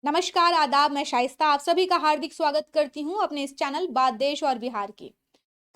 नमस्कार, आदाब। मैं शाइस्ता आप सभी का हार्दिक स्वागत करती हूं अपने इस चैनल बात देश और बिहार की।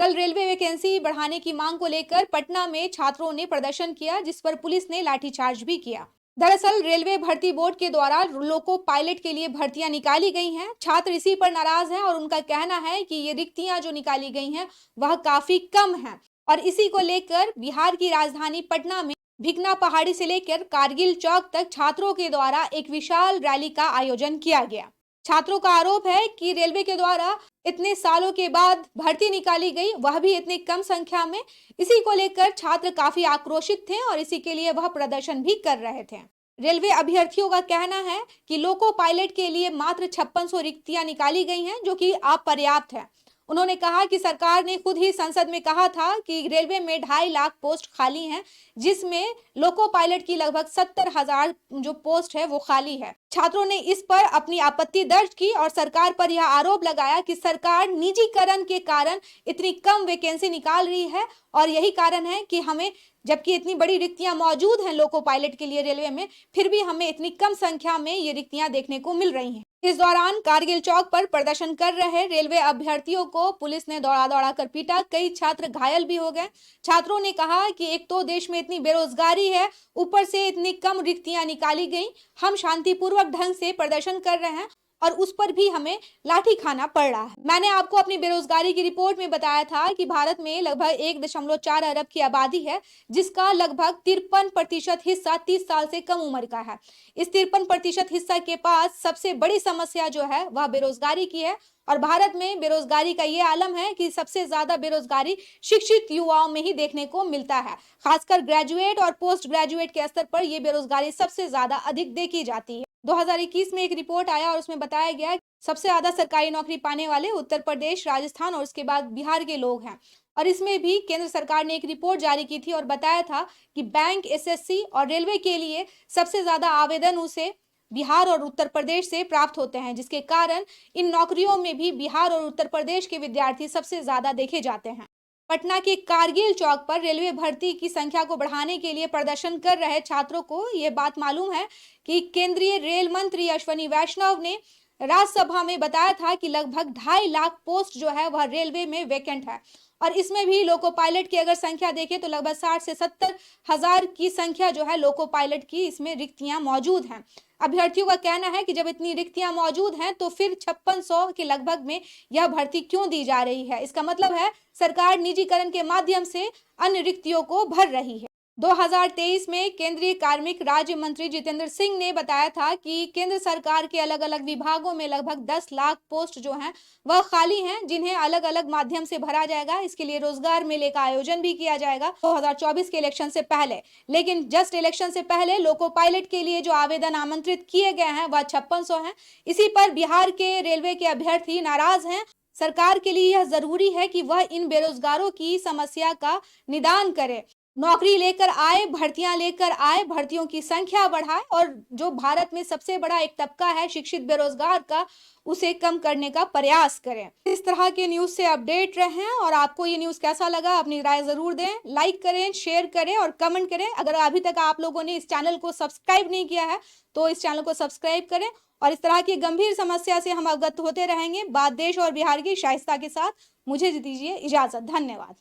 कल रेलवे वैकेंसी बढ़ाने की मांग को लेकर पटना में छात्रों ने प्रदर्शन किया, जिस पर पुलिस ने लाठीचार्ज भी किया। दरअसल रेलवे भर्ती बोर्ड के द्वारा लोको पायलट के लिए भर्तियां निकाली गई हैं। छात्र इसी पर नाराज हैं और उनका कहना है कि ये रिक्तियां जो निकाली गई हैं वह काफी कम हैं। और इसी को लेकर बिहार की राजधानी पटना में भिकना पहाड़ी से लेकर कारगिल चौक तक छात्रों के द्वारा एक विशाल रैली का आयोजन किया गया। छात्रों का आरोप है कि रेलवे के द्वारा इतने सालों के बाद भर्ती निकाली गई, वह भी इतनी कम संख्या में। इसी को लेकर छात्र काफी आक्रोशित थे और इसी के लिए वह प्रदर्शन भी कर रहे थे। रेलवे अभ्यर्थियों का कहना है कि लोको पायलट के लिए मात्र 5600 रिक्तियां निकाली गई हैं, जो कि अपर्याप्त है। उन्होंने कहा कि सरकार ने खुद ही संसद में कहा था कि रेलवे में 2.5 लाख पोस्ट खाली हैं, जिसमें लोको पायलट की लगभग 70,000 जो पोस्ट है वो खाली है। छात्रों ने इस पर अपनी आपत्ति दर्ज की और सरकार पर यह आरोप लगाया कि सरकार निजीकरण के कारण इतनी कम वैकेंसी निकाल रही है और यही कारण है कि हमें, जबकि इतनी बड़ी रिक्तियां मौजूद हैं लोको पायलट के लिए रेलवे में, फिर भी हमें इतनी कम संख्या में ये रिक्तियां देखने को मिल रही हैं। इस दौरान कारगिल चौक पर प्रदर्शन कर रहे रेलवे अभ्यर्थियों को पुलिस ने दौड़ा दौड़ा कर पीटा। कई छात्र घायल भी हो गए। छात्रों ने कहा कि एक तो देश में इतनी बेरोजगारी है, ऊपर से इतनी कम रिक्तियां निकाली गई। हम शांतिपूर्वक ढंग से प्रदर्शन कर रहे हैं और उस पर भी हमें लाठी खाना पड़ रहा है। मैंने आपको अपनी बेरोजगारी की रिपोर्ट में बताया था कि भारत में लगभग 1.4 अरब की आबादी है, जिसका लगभग 53% हिस्सा 30 साल से कम उम्र का है। इस 53% हिस्सा के पास सबसे बड़ी समस्या जो है वह बेरोजगारी की है और भारत में बेरोजगारी का ये आलम है कि सबसे ज्यादा बेरोजगारी शिक्षित युवाओं में ही देखने को मिलता है। खासकर ग्रेजुएट और पोस्ट ग्रेजुएट के स्तर पर यह बेरोजगारी सबसे ज्यादा अधिक देखी जाती है। 2021 में एक रिपोर्ट आया और उसमें बताया गया सबसे ज्यादा सरकारी नौकरी पाने वाले उत्तर प्रदेश, राजस्थान और उसके बाद बिहार के लोग हैं। और इसमें भी केंद्र सरकार ने एक रिपोर्ट जारी की थी और बताया था कि बैंक, एसएससी और रेलवे के लिए सबसे ज्यादा आवेदन उसे बिहार और उत्तर प्रदेश से प्राप्त होते हैं, जिसके कारण इन नौकरियों में भी बिहार और उत्तर प्रदेश के विद्यार्थी सबसे ज्यादा देखे जाते हैं। पटना के कारगिल चौक पर रेलवे भर्ती की संख्या को बढ़ाने के लिए प्रदर्शन कर रहे छात्रों को यह बात मालूम है कि केंद्रीय रेल मंत्री अश्विनी वैष्णव ने राज्यसभा में बताया था कि लगभग 2.5 लाख पोस्ट जो है वह रेलवे में वैकेंट है और इसमें भी लोको पायलट की अगर संख्या देखें तो लगभग 60 से 70 हजार की संख्या जो है लोको पायलट की इसमें रिक्तियां मौजूद हैं। अभ्यर्थियों का कहना है कि जब इतनी रिक्तियां मौजूद हैं तो फिर 5600 के लगभग में यह भर्ती क्यों दी जा रही है। इसका मतलब है सरकार निजीकरण के माध्यम से अन्य रिक्तियों को भर रही है। 2023 में केंद्रीय कार्मिक राज्य मंत्री जितेंद्र सिंह ने बताया था कि केंद्र सरकार के अलग अलग विभागों में लगभग 10 लाख पोस्ट जो हैं वह खाली हैं, जिन्हें अलग अलग माध्यम से भरा जाएगा। इसके लिए रोजगार मेले का आयोजन भी किया जाएगा 2024 के इलेक्शन से पहले। लेकिन जस्ट इलेक्शन से पहले लोको पायलट के लिए जो आवेदन आमंत्रित किए गए हैं वह 5600 हैं। इसी पर बिहार के रेलवे के अभ्यर्थी नाराज हैं। सरकार के लिए यह जरूरी है कि वह इन बेरोजगारों की समस्या का निदान करे, नौकरी लेकर आए, भर्तियां लेकर आए, भर्तियों की संख्या बढ़ाए और जो भारत में सबसे बड़ा एक तबका है शिक्षित बेरोजगार का, उसे कम करने का प्रयास करें। इस तरह के न्यूज से अपडेट रहें और आपको ये न्यूज कैसा लगा अपनी राय जरूर दें। लाइक करें, शेयर करें और कमेंट करें। अगर अभी तक आप लोगों ने इस चैनल को सब्सक्राइब नहीं किया है तो इस चैनल को सब्सक्राइब करें और इस तरह की गंभीर समस्या से हम अवगत होते रहेंगे। बात देश और बिहार की शाइस्ता के साथ मुझे दीजिए इजाजत। धन्यवाद।